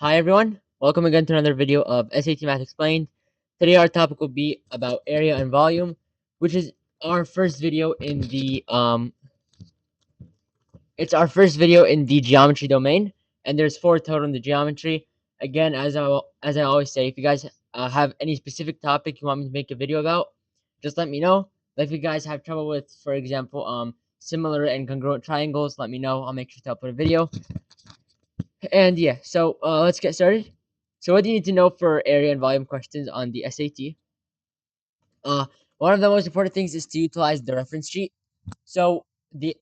Hi everyone, welcome again to another video of SAT Math Explained. Today our topic will be about area and volume, which is our first video in the it's our first video in the geometry domain, and there's 4 total in the geometry. Again, as I always say, if you guys have any specific topic you want me to make a video about, just let me know. Like if you guys have trouble with, for example, similar and congruent triangles, let me know. I'll make sure to upload a video. And yeah, so let's get started. So what do you need to know for area and volume questions on the SAT? One of the most important things is to utilize the reference sheet. So the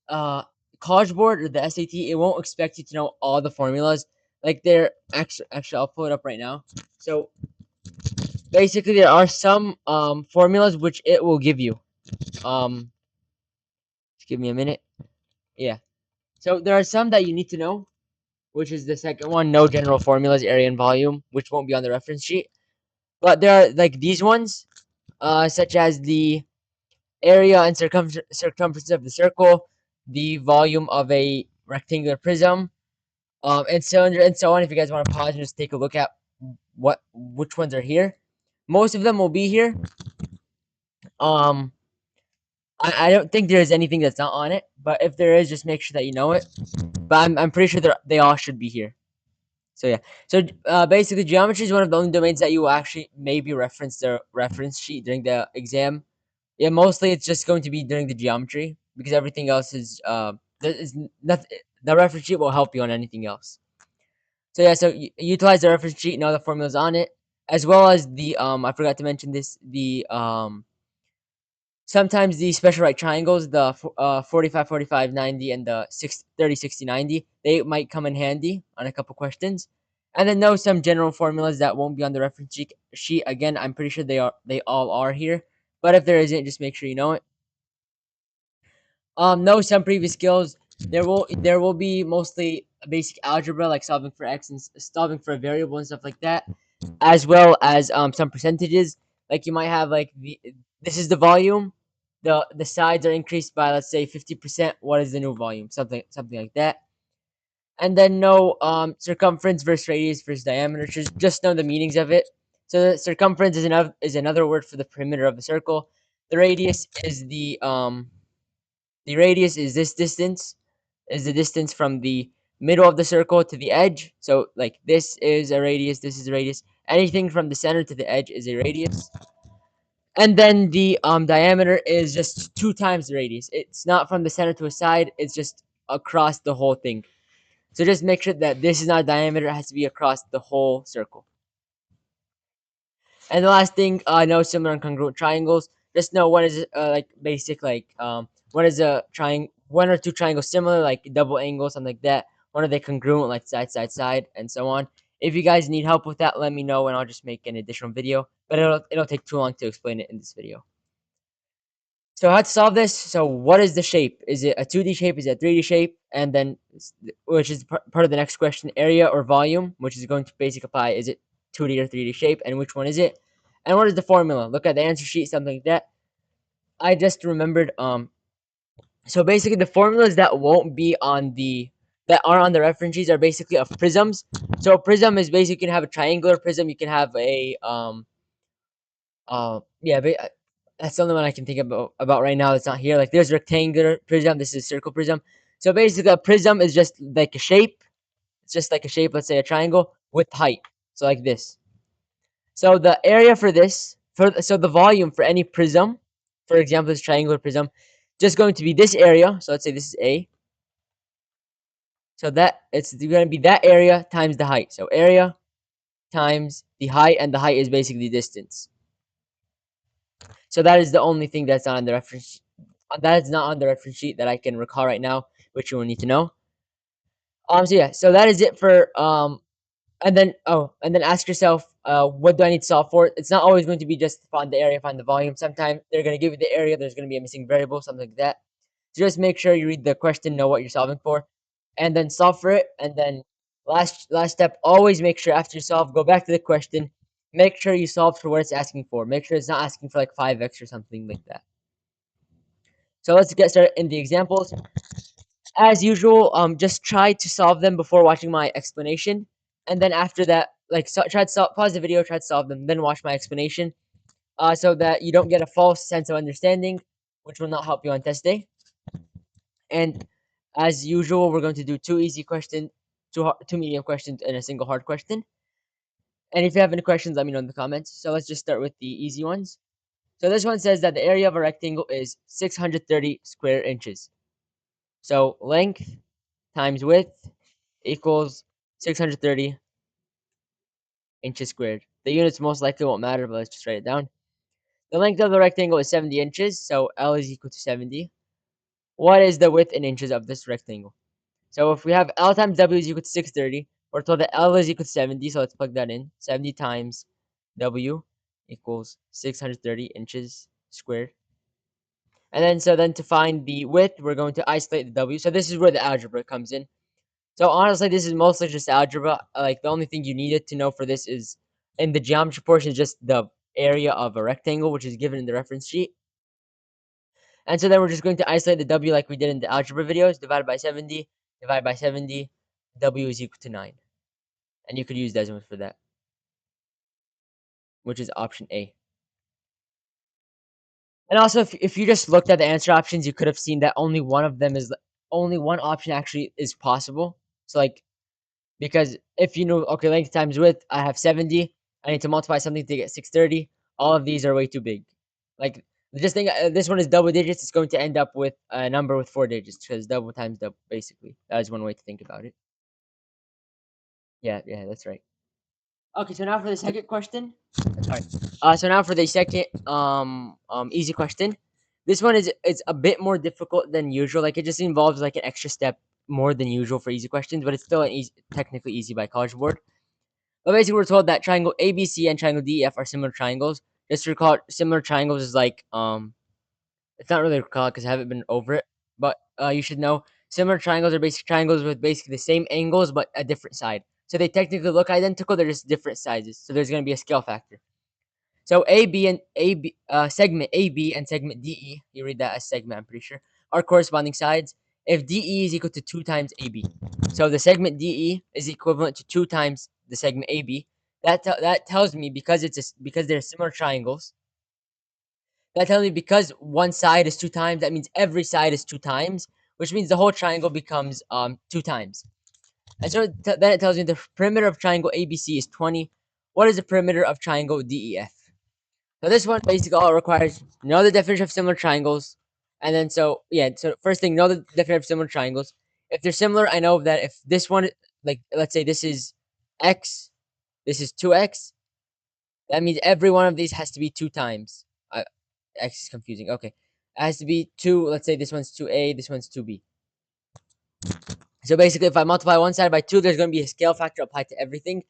College Board or the SAT, it won't expect you to know all the formulas. Like they're actually I'll pull it up right now. So basically there are some formulas which it will give you. Just give me a minute. Yeah. So there are some that you need to know, which is the second one, no general formulas, area and volume, which won't be on the reference sheet. But there are like these ones, such as the area and circumference of the circle, the volume of a rectangular prism, and cylinder, and so on. If you guys want to pause and just take a look at which ones are here, most of them will be here. Um, I don't think there is anything that's not on it, but if there is, just make sure that you know it. But I'm pretty sure they all should be here. So yeah. So basically, geometry is one of the only domains that you will actually maybe reference the reference sheet during the exam. Yeah, mostly it's just going to be during the geometry because everything else is there is nothing. The reference sheet will help you on anything else. So yeah, so utilize the reference sheet and all the formulas on it, as well as the I forgot to mention this, the sometimes the special right triangles, the 45 45 90 and the 30 60 90, they might come in handy on a couple questions. And then know some general formulas that won't be on the reference sheet. Again, I'm pretty sure they all are here, but if there isn't, just make sure you know it. Know some previous skills. There will be mostly basic algebra like solving for x and solving for a variable and stuff like that, as well as some percentages. Like you might have like this is the volume, the sides are increased by, let's say, 50%. What is the new volume? Something like that. And then know circumference versus radius versus diameter. Just know the meanings of it. So the circumference is another word for the perimeter of the circle. The radius is the radius is this distance, is the distance from the middle of the circle to the edge. So like this is a radius, this is a radius. Anything from the center to the edge is a radius. And then the diameter is just 2 times the radius. It's not from the center to a side, it's just across the whole thing. So just make sure that this is not diameter, it has to be across the whole circle. And the last thing, know similar and congruent triangles. Just know what is like basic, like what is a triangle, one or two triangles similar, like double angles, something like that. One are they congruent, like side, side, side, and so on. If you guys need help with that, let me know, and I'll just make an additional video. But it'll take too long to explain it in this video. So how to solve this? So what is the shape? Is it a 2D shape? Is it a 3D shape? And then, which is part of the next question, area or volume, which is going to basically apply, is it 2D or 3D shape, and which one is it? And what is the formula? Look at the answer sheet, something like that. I just remembered, so basically the formulas that won't be on that are on the reference sheets are basically of prisms. So a prism is basically, you can have a triangular prism, you can have a yeah, that's the only one I can think about right now that's not here. Like there's rectangular prism, this is circle prism. So basically a prism is just like a shape. It's just like a shape, let's say a triangle with height. So like this. So the area for this, so the volume for any prism, for example, this triangular prism, just going to be this area. So let's say this is A. So that it's going to be that area times the height. So area times the height, and the height is basically distance. So that is the only thing that's not on the reference. That is not on the reference sheet that I can recall right now, which you will need to know. So yeah, so that is it for and then ask yourself, what do I need to solve for? It's not always going to be just find the area, find the volume. Sometimes they're going to give you the area, there's going to be a missing variable, something like that. So just make sure you read the question, know what you're solving for, and then solve for it. And then last step, always make sure after you solve, go back to the question, make sure you solve for what it's asking for. Make sure it's not asking for like 5x or something like that. So let's get started in the examples. As usual, just try to solve them before watching my explanation. And then after that, like, try to pause the video, try to solve them, then watch my explanation, so that you don't get a false sense of understanding, which will not help you on test day. And as usual, we're going to do two easy questions, two medium questions, and a single hard question. And if you have any questions, let me know in the comments. So let's just start with the easy ones. So this one says that the area of a rectangle is 630 square inches. So length times width equals 630 inches squared. The units most likely won't matter, but let's just write it down. The length of the rectangle is 70 inches, so L is equal to 70. What is the width in inches of this rectangle? So if we have L times W is equal to 630, we're told that L is equal to 70, so let's plug that in. 70 times W equals 630 inches squared. And then, so then to find the width, we're going to isolate the W. So this is where the algebra comes in. So honestly, this is mostly just algebra. Like, the only thing you needed to know for this is, in the geometry portion, is just the area of a rectangle, which is given in the reference sheet. And so then we're just going to isolate the W like we did in the algebra videos. Divided by 70, divide by 70, W is equal to 9. And you could use decimals for that, which is option A. And also, if you just looked at the answer options, you could have seen that only one of them is, only one option actually is possible. So, like, because if you know, okay, length times width, I have 70. I need to multiply something to get 630. All of these are way too big. Like, just think, this one is double digits. It's going to end up with a number with 4 digits because double times double, basically. That is one way to think about it. Yeah, yeah, that's right. Okay, so now for the second question. Sorry. So now for the second easy question. This one is, it's a bit more difficult than usual. Like, it just involves like an extra step more than usual for easy questions, but it's still an easy, technically easy by College Board. But basically, we're told that triangle ABC and triangle DEF are similar triangles. Just to recall, similar triangles is like, it's not really recalled because I haven't been over it, but you should know similar triangles are basic triangles with basically the same angles but a different side. So they technically look identical. They're just different sizes. So there's going to be a scale factor. So segment AB and segment DE, you read that as segment, I'm pretty sure, are corresponding sides. If DE is equal to 2 times AB, so the segment DE is equivalent to 2 times the segment AB. That tells me, because because they're similar triangles. That tells me because one side is 2 times, that means every side is 2 times, which means the whole triangle becomes 2 times. And so then it tells me the perimeter of triangle ABC is 20. What is the perimeter of triangle DEF? So this one basically all it requires, know the definition of similar triangles, and then, so yeah. So first thing, know the definition of similar triangles. If they're similar, I know that if this one, like, let's say this is x, this is 2x, that means every one of these has to be 2 times. X is confusing. Okay, it has to be 2. Let's say this one's 2a, this one's 2b. So basically, if I multiply one side by 2, there's going to be a scale factor applied to everything.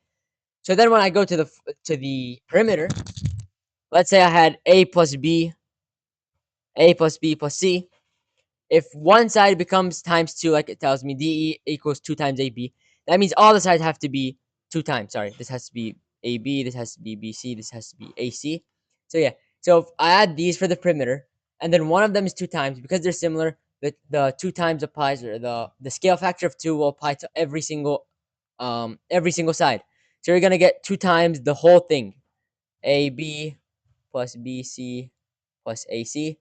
So then when I go to the perimeter, let's say I had a plus b, a plus b plus c. If one side becomes times 2, like it tells me, DE equals 2 times AB, that means all the sides have to be 2 times. Sorry, this has to be AB, this has to be BC, this has to be AC. So yeah, so if I add these for the perimeter, and then one of them is 2 times, because they're similar, the 2 times applies, or the scale factor of 2 will apply to every single side. So you're gonna get 2 times the whole thing, AB plus BC plus AC.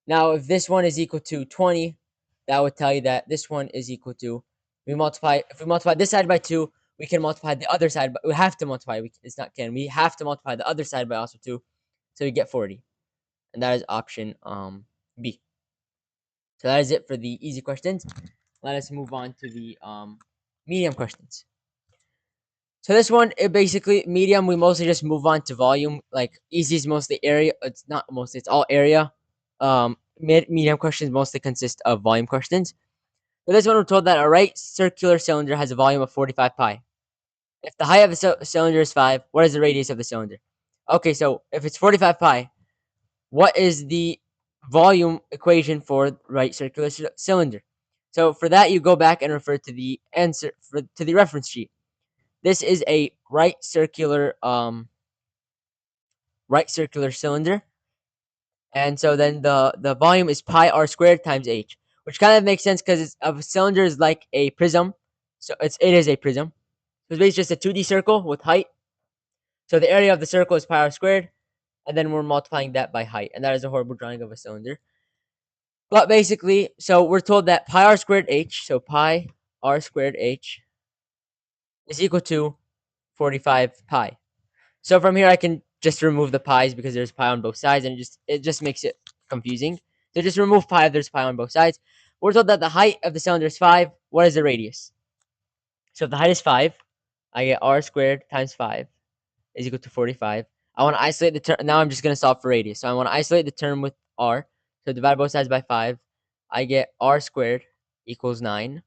Now, if this one is equal to 20, that would tell you that this one is equal to, if we multiply this side by 2, we can multiply the other side, but we have to multiply, it's not can, we have to multiply the other side by also 2, so we get 40. And that is option B. So that is it for the easy questions. Let us move on to the medium questions. So this one, it basically, medium, we mostly just move on to volume. Like, easy is mostly area. It's not mostly, it's all area. Medium questions mostly consist of volume questions. So this one, we're told that a right circular cylinder has a volume of 45 pi. If the height of the cylinder is 5, what is the radius of the cylinder? Okay, so if it's 45 pi, what is the volume equation for right circular cylinder? So for that, you go back and refer to the answer, to the reference sheet. This is a right circular cylinder, and so then the volume is pi r squared times h, which kind of makes sense because a cylinder is like a prism, so it is a prism. So it's basically just a 2D circle with height. So the area of the circle is pi r squared, and then we're multiplying that by height, and that is a horrible drawing of a cylinder. But basically, so we're told that pi r squared h, so pi r squared h is equal to 45 pi. So from here, I can just remove the pi's because there's pi on both sides, and it just makes it confusing. So just remove pi if there's pi on both sides. We're told that the height of the cylinder is 5. What is the radius? So if the height is 5, I get r squared times 5 is equal to 45. I want to isolate the term. Now I'm just going to solve for radius. So I want to isolate the term with r. So divide both sides by 5. I get r squared equals 9. And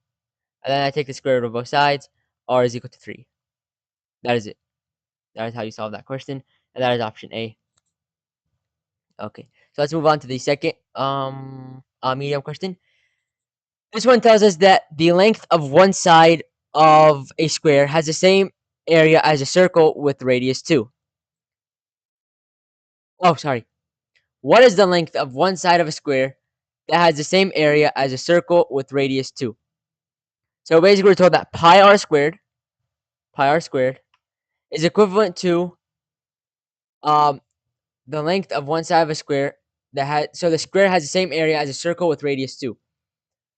then I take the square root of both sides. R is equal to 3. That is it. That is how you solve that question. And that is option A. Okay. So let's move on to the second medium question. This one tells us that the length of one side of a square has the same area as a circle with radius 2. Oh, sorry. What is the length of one side of a square that has the same area as a circle with radius 2? So basically, we're told that pi r squared, is equivalent to um, the length of one side of a square that has, so the square has the same area as a circle with radius 2.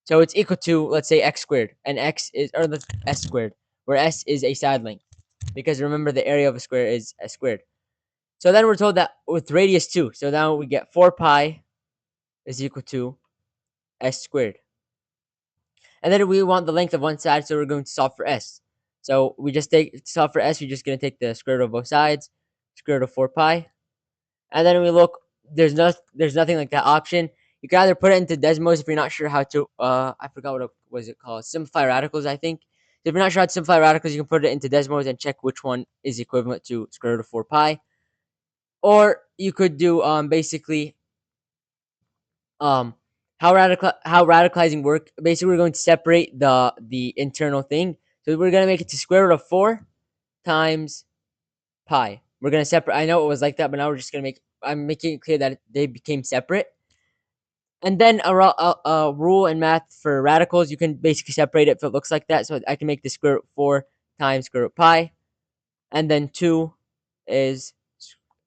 So it's equal to, let's say, x squared, and x is, or the s squared, where s is a side length. Because remember, the area of a square is s squared. So then we're told that with radius 2, so now we get 4 pi is equal to s squared. And then we want the length of one side, so we're going to solve for s. So we just solve for s, we're just going to take the square root of both sides, square root of 4 pi. And then we look, there's nothing like that option. You can either put it into Desmos if you're not sure how to, I forgot what it was it called, simplify radicals, I think. So if you're not sure how to simplify radicals, you can put it into Desmos and check which one is equivalent to square root of 4 pi. Or you could do basically um how radicalizing work. Basically, we're going to separate the internal thing. So we're gonna make it to square root of 4 times pi. We're gonna separate. I know it was like that, but now we're just gonna make. I'm making it clear that they became separate. And then a rule in math for radicals, you can basically separate it if it looks like that. So I can make the square root 4 times square root pi, and then 2 is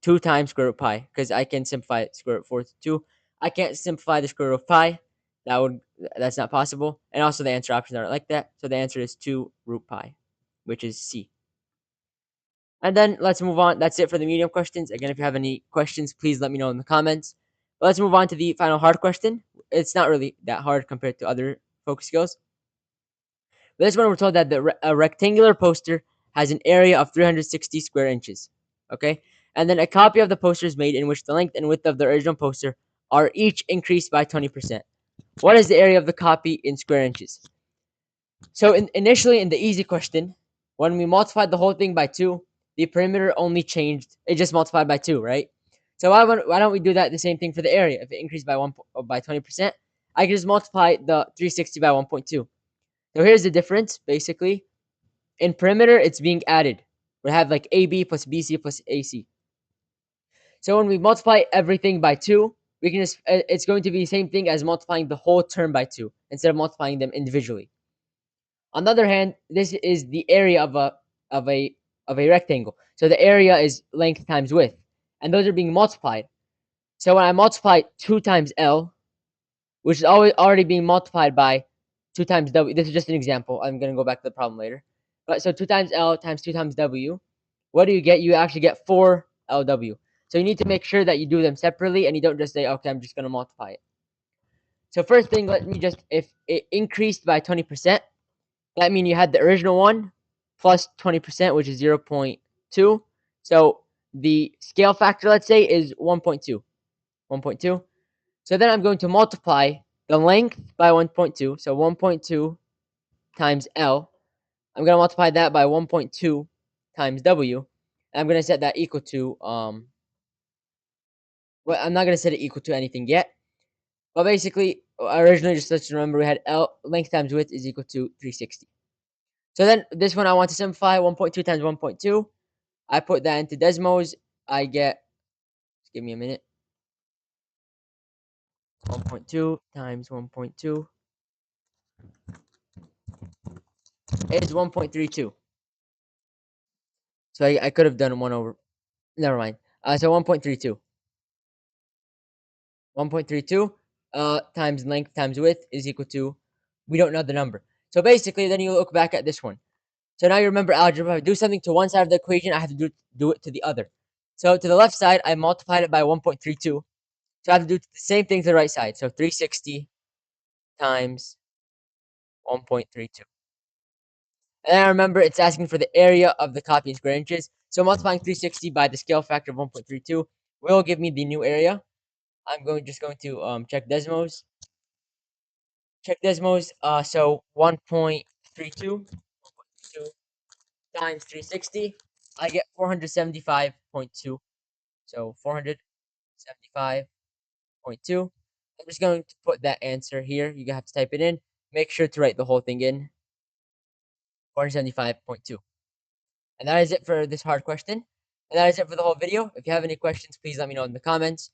2 times square root pi, because I can simplify square root 4 to 2. I can't simplify the square root of pi. That's not possible. And also the answer options aren't like that. So the answer is 2 root pi, which is C. And then let's move on. That's it for the medium questions. Again, if you have any questions, please let me know in the comments. But let's move on to the final hard question. It's not really that hard compared to other focus skills. But this one, we're told that a rectangular poster has an area of 360 square inches. Okay? And then a copy of the poster is made in which the length and width of the original poster are each increased by 20%. What is the area of the copy in square inches? So initially in the easy question, when we multiplied the whole thing by 2, the perimeter only changed. It just multiplied by 2, right? So why don't we do that the same thing for the area? If it increased by 20%, I can just multiply the 360 by 1.2. So here's the difference, basically. In perimeter, it's being added. We have like AB plus BC plus AC. So when we multiply everything by 2, we can just, it's going to be the same thing as multiplying the whole term by 2 instead of multiplying them individually. On the other hand, this is the area of a of a rectangle. So the area is length times width, and those are being multiplied. So when I multiply 2 times L, which is already being multiplied by 2 times W. This is just an example. I'm going to go back to the problem later. But so 2 times L times 2 times W. What do you get? You actually get 4 LW. So you need to make sure that you do them separately and you don't just say, okay, I'm just going to multiply it. So first thing, let me just, if it increased by 20%, that means you had the original one plus 20%, which is 0.2. So the scale factor, let's say, is 1.2. 1.2. So then I'm going to multiply the length by 1.2. So 1.2 times L. I'm going to multiply that by 1.2 times W. And I'm going to set that equal to, well, I'm not going to set it equal to anything yet. But basically, originally, just let's remember, we had L length times width is equal to 360. So then this one I want to simplify. 1.2 times 1.2. I put that into Desmos. I get, just give me a minute. 1.2 times 1.2 is 1.32. So I could have done 1 over. Never mind. So 1.32. 1.32 times length times width is equal to, we don't know the number. So basically, then you look back at this one. So now you remember algebra. If I do something to one side of the equation, I have to do it to the other. So to the left side, I multiplied it by 1.32. So I have to do the same thing to the right side. So 360 times 1.32. And I remember it's asking for the area of the copy in square inches. So multiplying 360 by the scale factor of 1.32 will give me the new area. I'm just going to check Desmos. Check Desmos. So 1.32 times 360, I get 475.2. So 475.2. I'm just going to put that answer here. You have to type it in. Make sure to write the whole thing in. 475.2. And that is it for this hard question. And that is it for the whole video. If you have any questions, please let me know in the comments.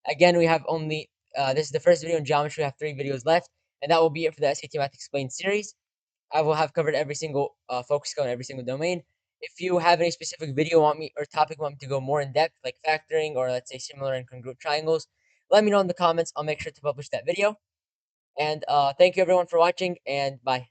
Again, we have only, this is the first video in geometry. We have 3 videos left. And that will be it for the SAT Math Explained series. I will have covered every single focus skill in every single domain. If you have any specific video want me or topic want me to go more in depth, like factoring or let's say similar and congruent triangles, let me know in the comments. I'll make sure to publish that video. And thank you everyone for watching, and bye.